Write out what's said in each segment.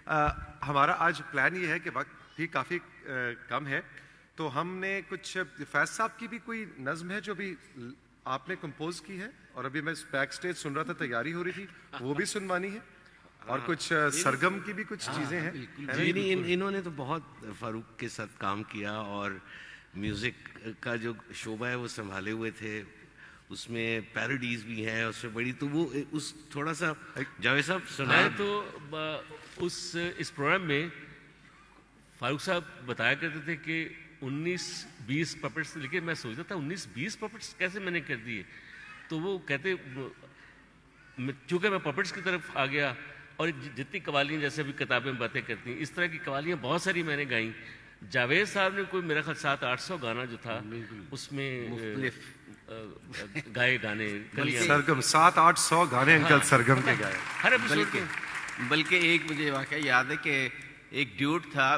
हमारा आज प्लान ये है कि वक्त भी काफ़ी कम है, तो हमने कुछ फैज साहब की भी कोई नज़्म है जो भी आपने कंपोज की है और अभी मैं बैक स्टेज सुन रहा था, तैयारी हो रही थी, वो भी सुनवानी है और कुछ सरगम की भी कुछ चीज़ें हैं। जी नहीं, इन्होंने तो बहुत फारूक के साथ काम किया और म्यूज़िक का जो शोबा है वो संभाले हुए थे, उसमें पैरोडीज भी हैं, उसमें बड़ी, तो वो उस थोड़ा सा जावेद साहब सुनाए। तो इस प्रोग्राम में फारूक साहब बताया करते थे कि 19-20 पपेट्स, लेकिन मैं सोचता था 19-20 पपेट्स कैसे मैंने कर दिए। तो वो कहते, चूँकि मैं पपेट्स की तरफ आ गया और जितनी कवालियाँ जैसे अभी किताबें में बातें करती हैं, इस तरह की कवालियाँ बहुत सारी मैंने गाई। जावेद साहब ने कोई मेरा ख्याल 700-800 गाना जो था उसमें गाए गाने, सरगम 700-800 गाने अंकल सरगम के गाए हर एपिसोड के। बल्कि एक मुझे वाकया याद है कि एक ड्यूट था,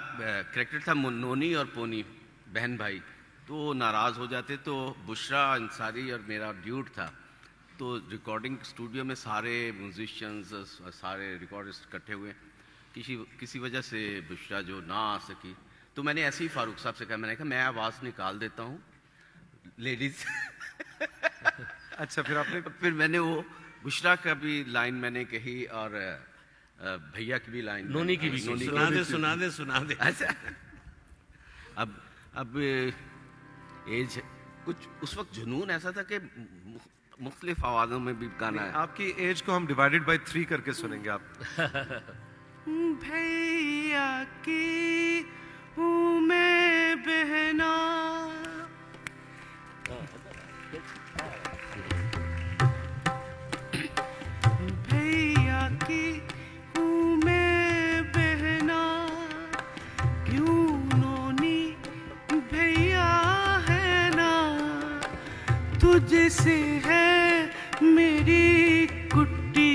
करेक्टर था नोनी और पोनी, बहन भाई, तो वो नाराज़ हो जाते, तो बुशरा अंसारी और मेरा ड्यूट था, तो रिकॉर्डिंग स्टूडियो में सारे म्यूजिशियंस, सारे रिकॉर्डिस्ट इकट्ठे हुए, किसी वजह से बुशरा जो ना आ सकी, तो मैंने ऐसे ही फारूक साहब से कहा, मैंने कहा मैं आवाज़ निकाल देता हूँ लेडीज़। अच्छा, फिर मैंने वो बुशरा का भी लाइन मैंने कही और भैया की भी लाइन, नोनी की भी, सुना दे। अच्छा, अब एज कुछ उस वक्त जुनून ऐसा था कि मुख्तलिफ आवाज़ों में भी गाना है। आपकी एज को हम डिवाइडेड बाय 3 करके सुनेंगे आप। भैया की हूँ मैं बहना, भैया की हूँ मैं बहना, क्यों नोनी भैया है ना, तुझसे है मेरी कुट्टी,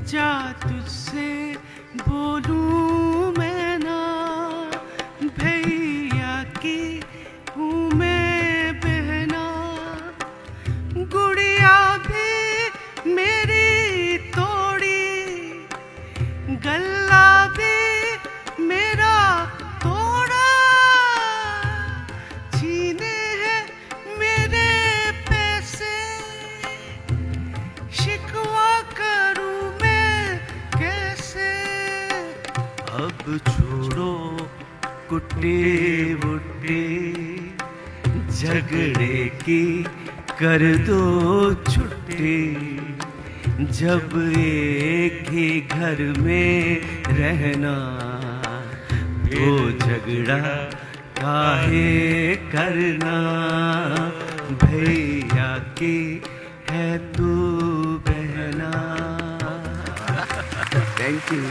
जा तुझसे बोलूं मैं ना, भैया की हूँ मैं बहना, गुड़िया भी मेरी तोड़ी, गल्ला भी मेरा तोड़ा, छीने हैं मेरे पैसे, शिकवा करूं मैं कैसे, अब छोड़ो कुट्टी बुट्टी, झगड़े की कर दो छुट्टी, जब एक ही घर में रहना, तो झगड़ा काहे करना, भैया की है तू बहना। Thank you.